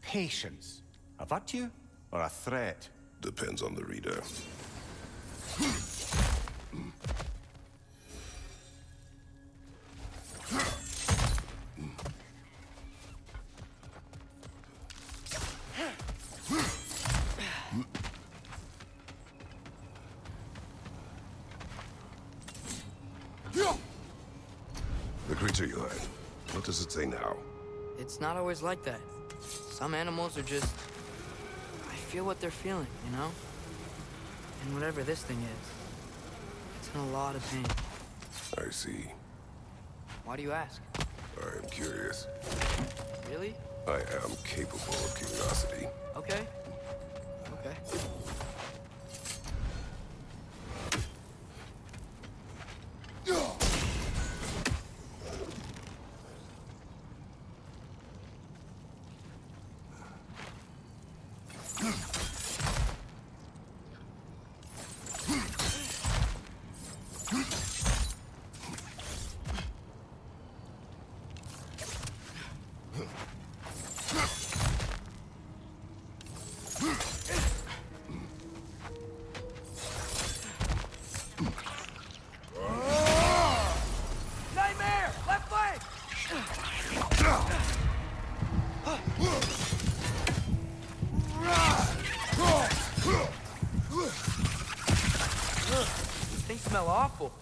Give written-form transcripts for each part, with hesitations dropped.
patience a virtue or a threat? Depends on the reader. The creature you had, what does it say now? It's not always like that. Some animals are just... I feel what they're feeling, you know? And whatever this thing is, it's in a lot of pain. I see. Why do you ask? I am curious. Really? I am capable of curiosity. Okay. Okay. Nightmare! Left flank! These things smell awful.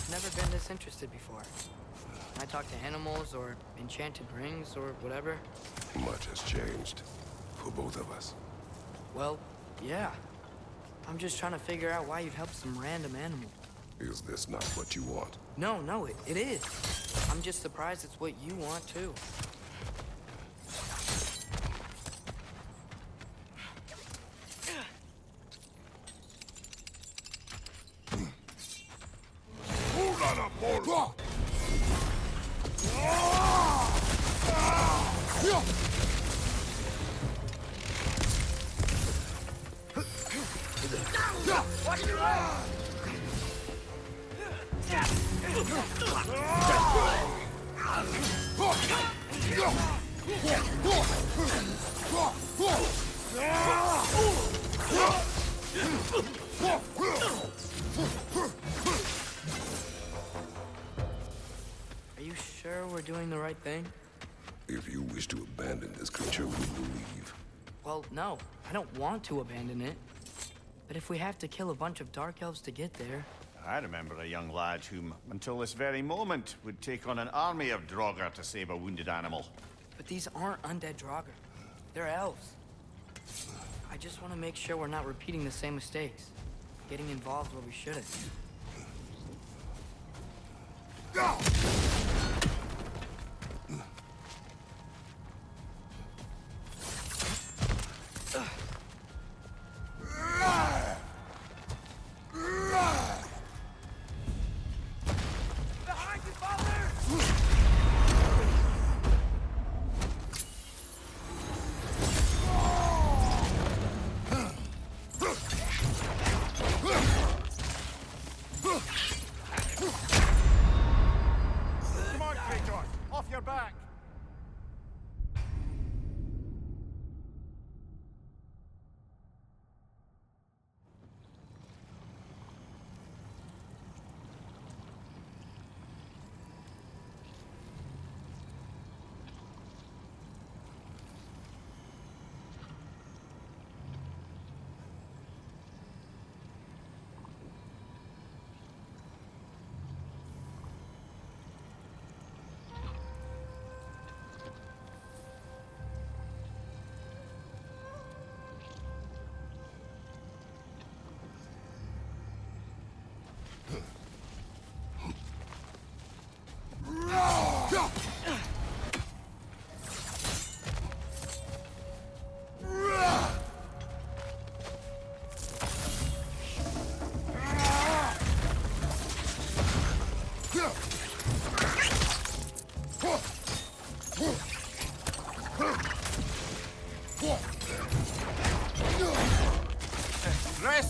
Never been this interested before. When I talk to animals or enchanted rings or whatever. Much has changed. For both of us. Well, yeah. I'm just trying to figure out why you'd help some random animal. Is this not what you want? No, it is. I'm just surprised it's what you want, too. Watch your eye! Are you sure we're doing the right thing? If you wish to abandon this creature, we will leave. Well, no. I don't want to abandon it. But if we have to kill a bunch of dark elves to get there... I remember a young lad whom, until this very moment, would take on an army of Draugr to save a wounded animal. But these aren't undead Draugr. They're elves. I just want to make sure we're not repeating the same mistakes. Getting involved where we shouldn't. Behind you, father!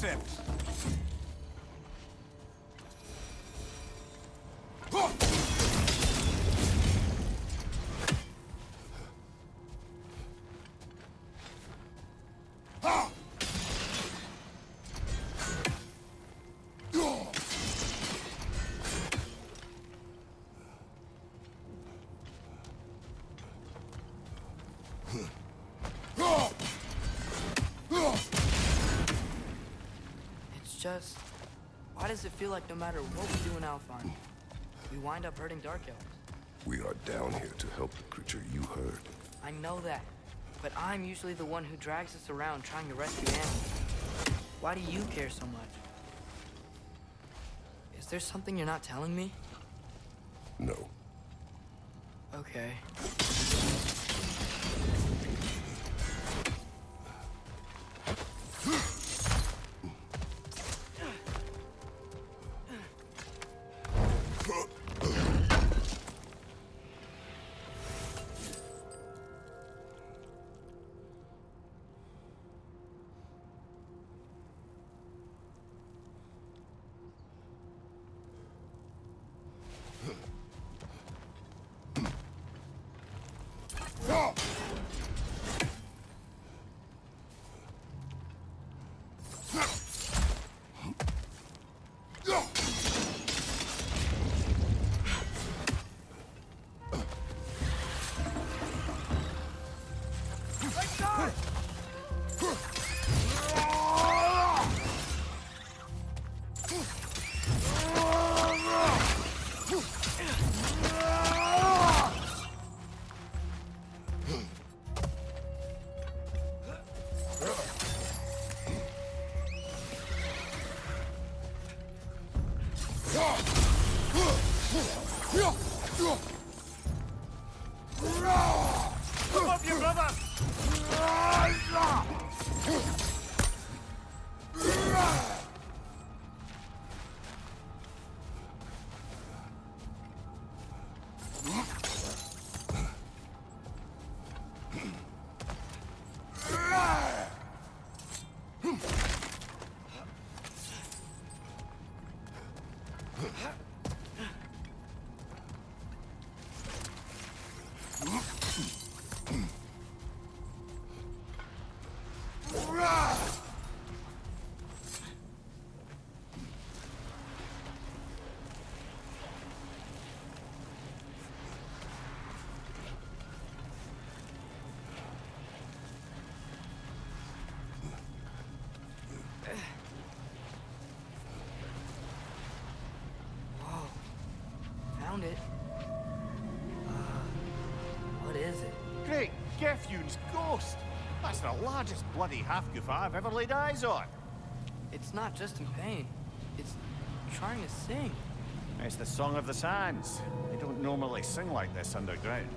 him! Just, why does it feel like no matter what we do in Alfheim, we wind up hurting Dark Elves? We are down here to help the creature you heard. I know that, but I'm usually the one who drags us around trying to rescue animals. Why do you care so much? Is there something you're not telling me? No. Okay. Come up, your brother! Found it. What is it? Great Gefyun's ghost! That's the largest bloody half-goof I've ever laid eyes on. It's not just in pain. It's trying to sing. It's the Song of the Sands. They don't normally sing like this underground.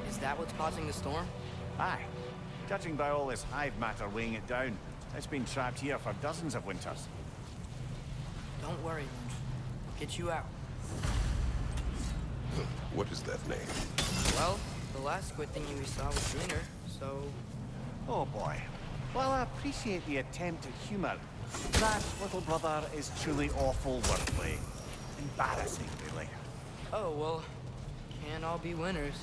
Is that what's causing the storm? Aye. Judging by all this hive matter weighing it down, it's been trapped here for dozens of winters. Don't worry, Lynch. I'll get you out. What is that name? Well, the last squid thingy we saw was greener, so... Oh boy. Well, I appreciate the attempt at humor. That little brother is truly awful wordplay. Embarrassing, really. Oh, well, can't all be winners.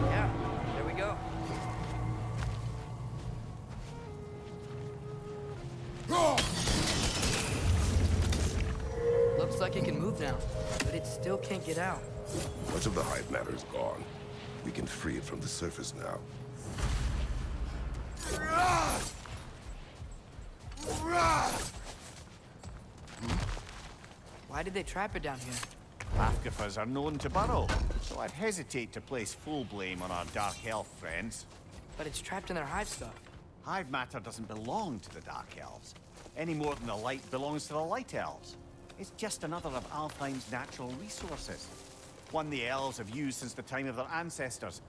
Yeah, there we go. Looks like it can move now, but it still can't get out. Much of the hive matter is gone. We can free it from the surface now. Why did they trap it down here? Half-goofers are known to burrow, so I'd hesitate to place full blame on our dark elf friends. But it's trapped in their hive stuff. Hive matter doesn't belong to the Dark Elves, any more than the light belongs to the Light Elves. It's just another of Alfheim's natural resources. One the elves have used since the time of their ancestors.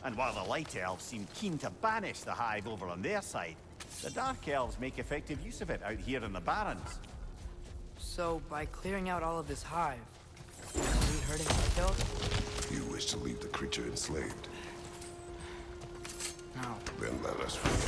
And while the Light Elves seem keen to banish the Hive over on their side, the Dark Elves make effective use of it out here in the Barrens. So, by clearing out all of this hive, are we hurting Light Elves? You wish to leave the creature enslaved? No. Then let us free it.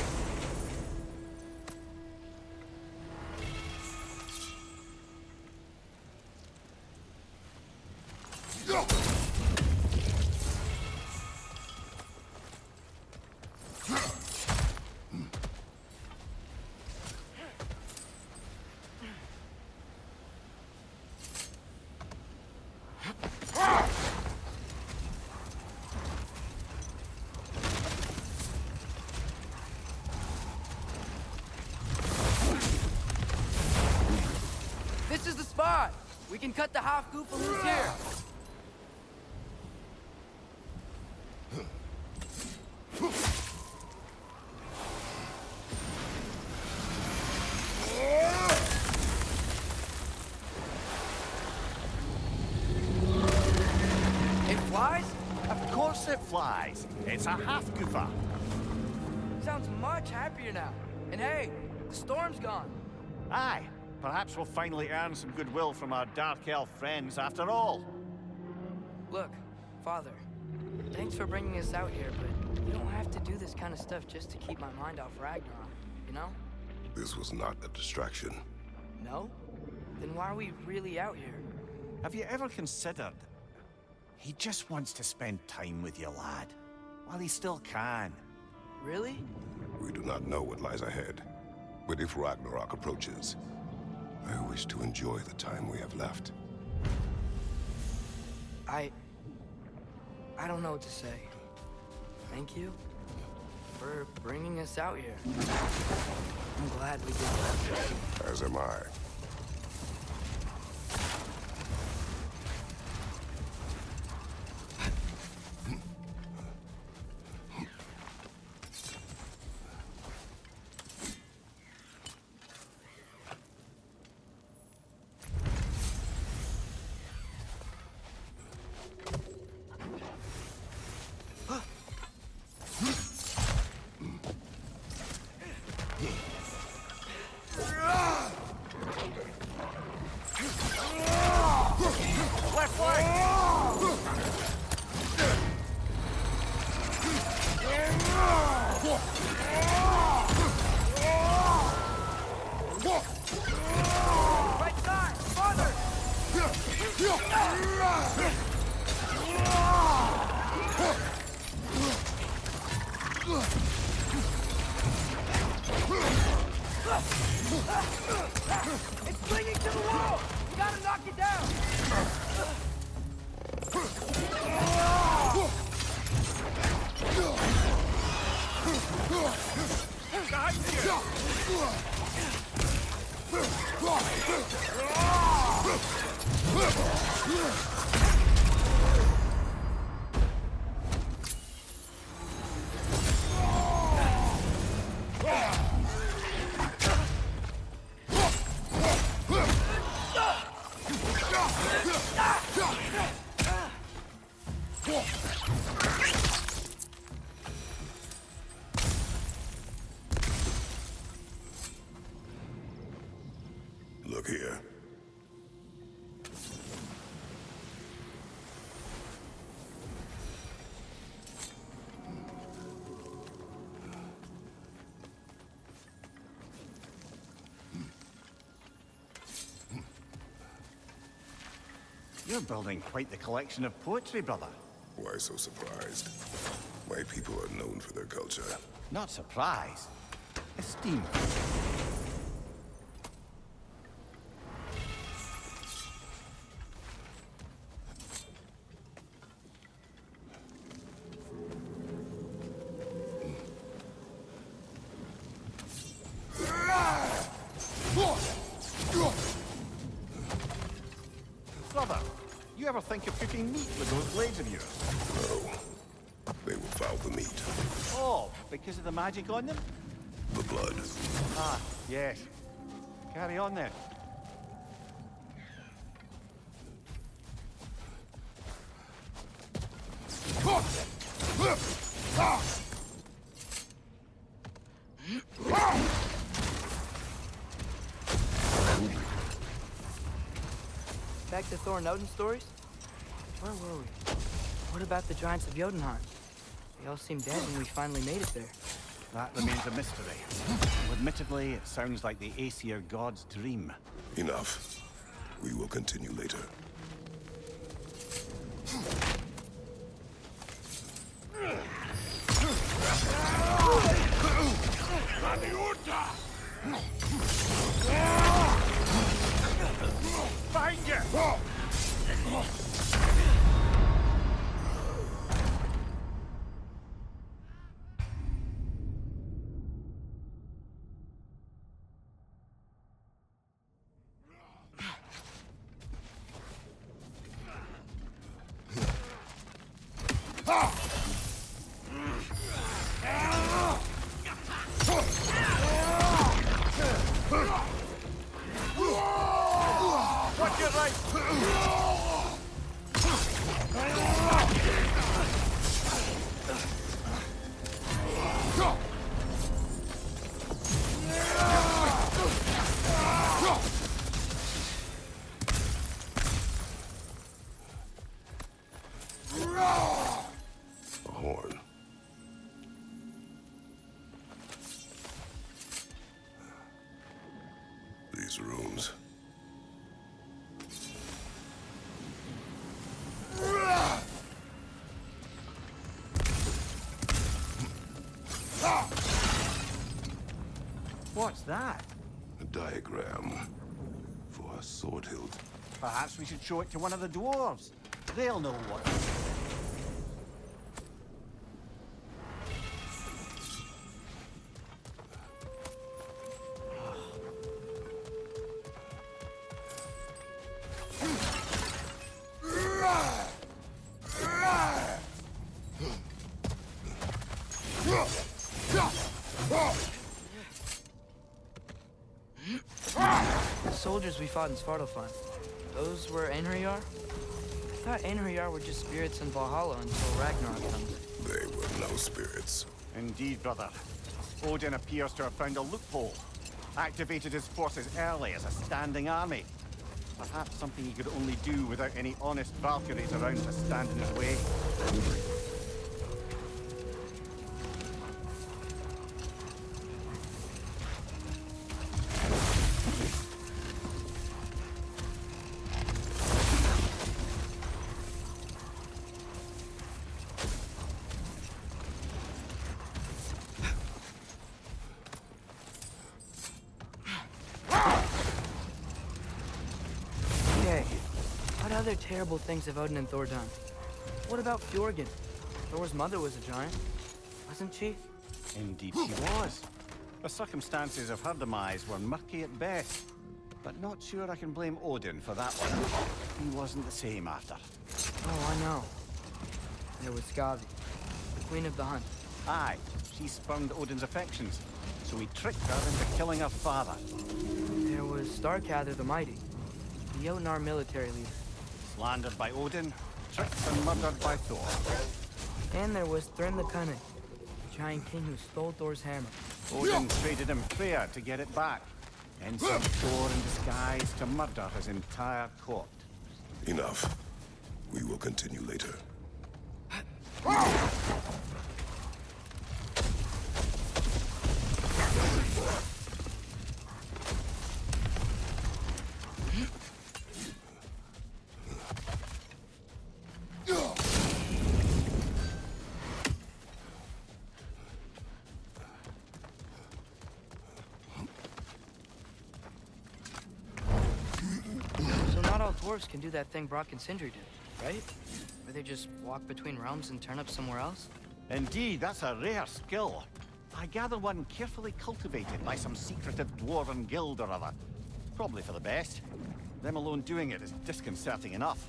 This is the spot! We can cut the half-goof loose here! It flies? Of course it flies. It's a half-goofer. Sounds much happier now. And hey, the storm's gone. Aye, perhaps we'll finally earn some goodwill from our Dark Elf friends after all. Look, Father, thanks for bringing us out here, but you don't have to do this kind of stuff just to keep my mind off Ragnarok, you know? This was not a distraction. No? Then why are we really out here? Have you ever considered... He just wants to spend time with you, lad. While he still can. Really? We do not know what lies ahead. But if Ragnarok approaches, I wish to enjoy the time we have left. I don't know what to say. Thank you for bringing us out here. I'm glad we did that. As am I. Left leg! Right side! Father! It's clinging to the wall! We gotta knock it down! Look here. You're building quite the collection of poetry, brother. Why so surprised? My people are known for their culture. Not surprised. Esteem. Brother, you ever think of cooking meat with those blades of yours? No. They will foul the meat. Oh, because of the magic on them? The blood. Ah, yes. Carry on then. Back to Thor and Odin stories? Where were we? What about the giants of Jotunheim? They all seemed dead when we finally made it there. That remains a mystery. Admittedly, it sounds like the Aesir god's dream. Enough. We will continue later. Find you! Watch your right! A horn. These rooms. What's that? A diagram for a sword hilt. Perhaps we should show it to one of the dwarves. They'll know what. The soldiers we fought in Svartalfheim, those were Einherjar? I thought Einherjar were just spirits in Valhalla until Ragnarok comes. They were no spirits. Indeed, brother. Odin appears to have found a loophole. Activated his forces early as a standing army. Perhaps something he could only do without any honest Valkyries around to stand in his way. Okay, what other terrible things have Odin and Thor done? What about Fjorgyn? Thor's mother was a giant, wasn't she? Indeed she was. The circumstances of her demise were murky at best. But not sure I can blame Odin for that one. He wasn't the same after. Oh, I know. There was Skavi, the queen of the hunt. Aye, she spurned Odin's affections, so he tricked her into killing her father. There was Starkather the Mighty, the Jotnar military leader. Slandered by Odin, tricked and murdered by Thor. And there was Thrym the Cunning, the giant king who stole Thor's hammer. Odin traded him Freya to get it back, and sent Thor in disguise to murder his entire court. Enough. We will continue later. So not all dwarves can do that thing Brock and Sindri did, right? Where they just walk between realms and turn up somewhere else? Indeed, that's a rare skill. I gather one carefully cultivated by some secretive dwarven guild or other. Probably for the best. Them alone doing it is disconcerting enough.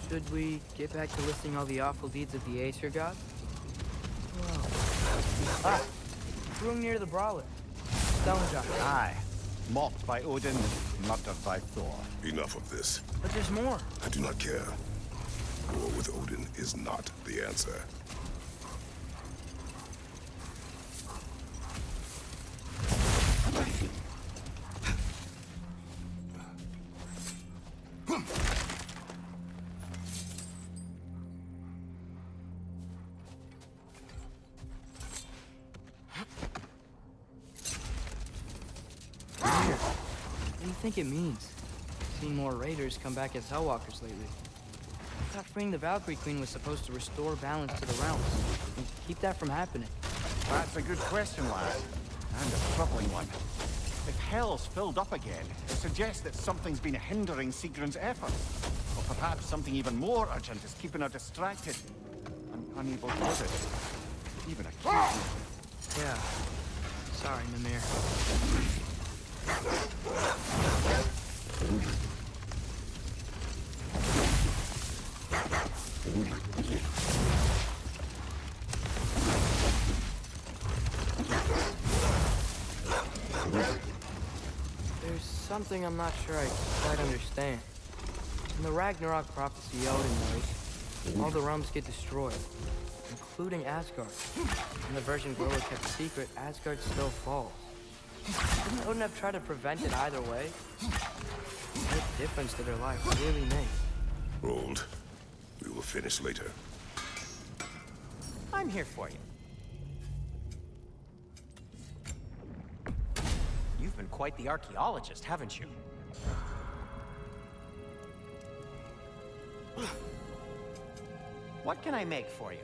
Should we get back to listing all the awful deeds of the Aesir god? Ah, room near the brawler. Stone giant. Aye. Mocked by Odin, murdered by Thor. Enough of this. But there's more. I do not care. War with Odin is not the answer. What do you think it means? Seeing more raiders come back as Hellwalkers lately. I thought freeing the Valkyrie Queen was supposed to restore balance to the realms and keep that from happening. That's a good question, lad. And a troubling one. If Hell's filled up again, it suggests that something's been hindering Sigrun's efforts. Or perhaps something even more urgent is keeping her distracted and unable to visit. Even occasionally. Yeah. Sorry, Mimir. There's something I'm not sure I quite understand. In the Ragnarok prophecy Odin knows, all the realms get destroyed, including Asgard. In the version Grover kept secret, Asgard still falls. Wouldn't Odin have tried to prevent it either way? What difference did her life really make? Rold. We will finish later. I'm here for you. You've been quite the archaeologist, haven't you? What can I make for you?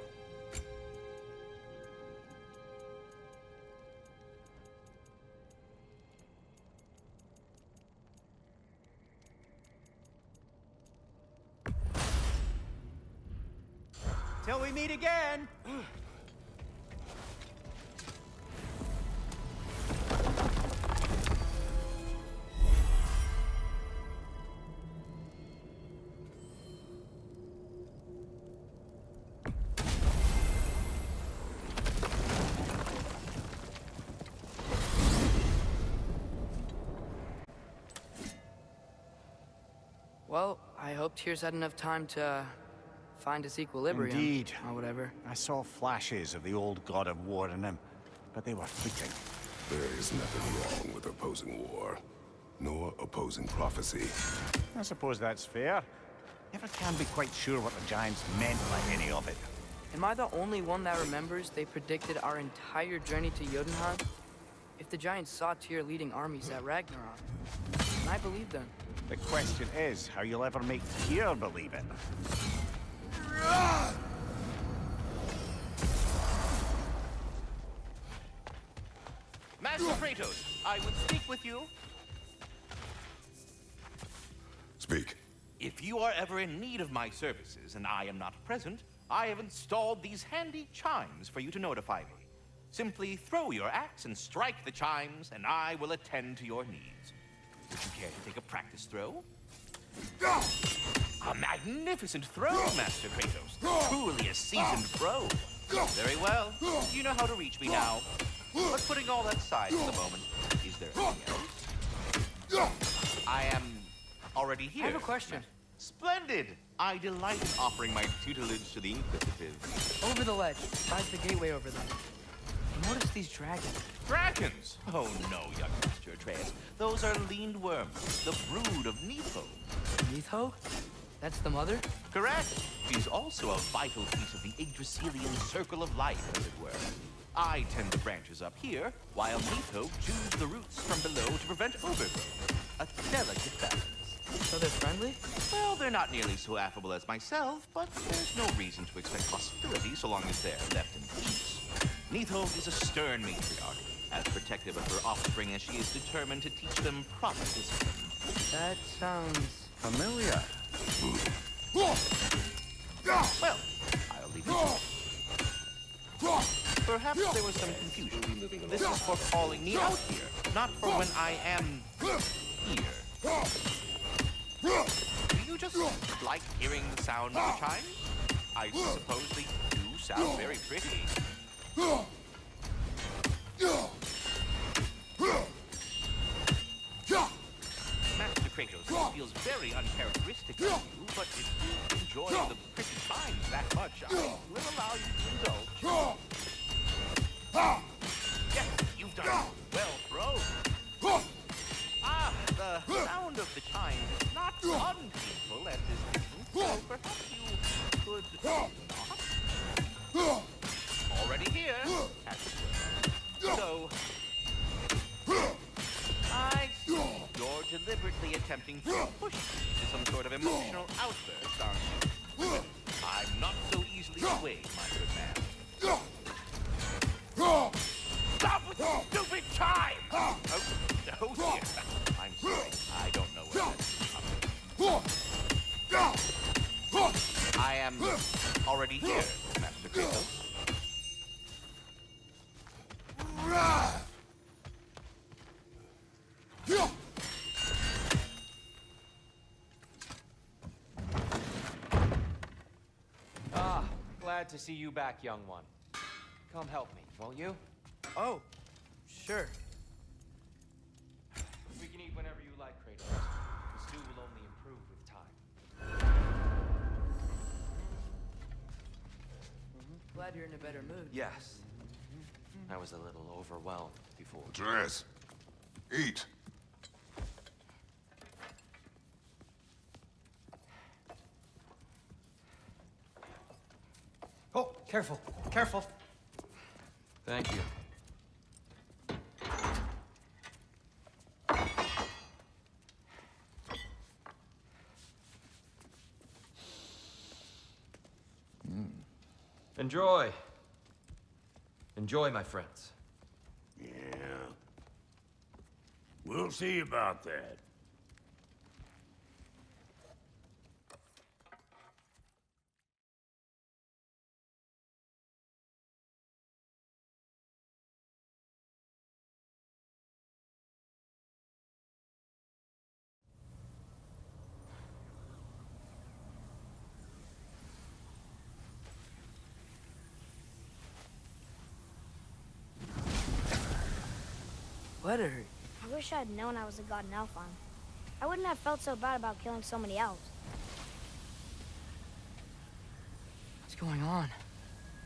Till we meet again! Well, I hope Tyr's had enough time to find his equilibrium. Indeed. Or whatever. I saw flashes of the old god of war in him, but they were fleeting. There is nothing wrong with opposing war, nor opposing prophecy. I suppose that's fair. Never can be quite sure what the Giants meant by any of it. Am I the only one that remembers they predicted our entire journey to Jotunheim? If the Giants saw Tyr leading armies at Ragnarok, and I believed them. The question is how you'll ever make Tyr believe it. Master Kratos, I would speak with you. Speak. If you are ever in need of my services and I am not present, I have installed these handy chimes for you to notify me. Simply throw your axe and strike the chimes, and I will attend to your needs. Would you care to take a practice throw? A magnificent throw, Master Kratos. Truly a seasoned pro. Very well. You know how to reach me now. But putting all that aside for the moment, is there anything else? I am already here. I have a question. Splendid! I delight in offering my tutelage to the inquisitive. Over the ledge, besides the gateway over there. Notice these dragons. Dragons? Oh no, young Master Atreus. Those are lean worms, the brood of Nepo. Neitho? That's the mother? Correct. She's also a vital piece of the Yggdrasilian circle of life, as it were. I tend the branches up here, while Nito chews the roots from below to prevent overgrowth. A delicate balance. So they're friendly? Well, they're not nearly so affable as myself, but there's no reason to expect hostility so long as they're left in peace. Nito is a stern matriarch, as protective of her offspring as she is determined to teach them proper discipline. That sounds... Familiar. Well, I'll leave it to you. Perhaps there was some confusion. This is for calling me out here, not for when I am here. Do you just like hearing the sound of the chimes? I suppose they do sound very pretty. Master Kratos, this feels very uncharacteristic of you, but if you enjoy the pretty chimes that much, I will allow you to indulge. Yes, you've done it. Well thrown. Ah, the sound of the chimes is not unpainful as is written, so perhaps you could not? Already here, as it were. So, I see you're deliberately attempting to push me to some sort of emotional outburst, aren't you? But I'm not so easily swayed, my good man. Stop with the stupid chime! Oh dear. I'm sorry. I don't know where that's coming. I am already here, Master Kratos. Ah, glad to see you back, young one. Come help me, won't you? Oh, sure. We can eat whenever you like, Kratos. The stew will only improve with time. Glad you're in a better mood. Yes. I was a little overwhelmed before. Atreus, eat. Oh, careful, careful. Thank you. Enjoy. Enjoy, my friends. Yeah. We'll see about that. Letter. I wish I had known I was a god in Elfheim. I wouldn't have felt so bad about killing so many elves. What's going on?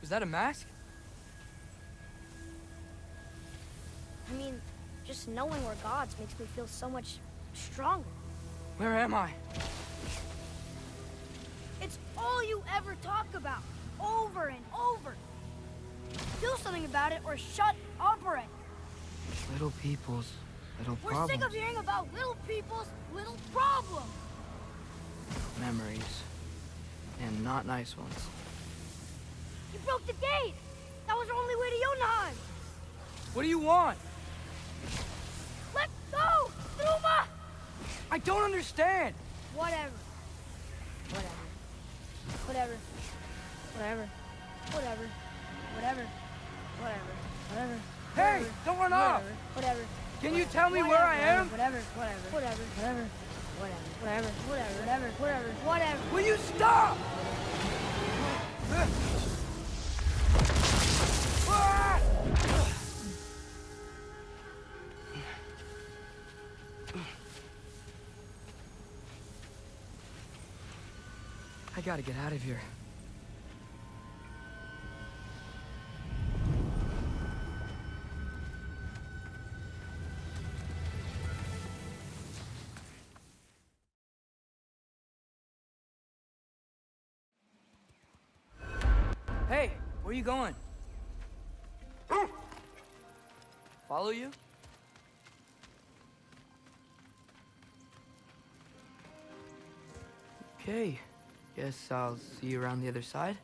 Was that a mask? I mean, just knowing we're gods makes me feel so much stronger. Where am I? It's all you ever talk about, over and over. Do something about it or shut up already. Little people's little We're problems. sick of hearing about little people's little problems. Memories. And not nice ones. You broke the gate. That was our only way to Jotunheim. What do you want? Let go, Thuma! I don't understand. Whatever. Whatever. Whatever. Whatever. Whatever. Whatever. Whatever. Whatever. Hey, don't run off. Whatever. Can you tell me where I am? Whatever. Whatever. Whatever. Whatever. Whatever. Whatever. Whatever. Whatever. Whatever. Will you stop? I gotta get out of here. Hey, where you going? follow you? Okay. Guess I'll see you around the other side.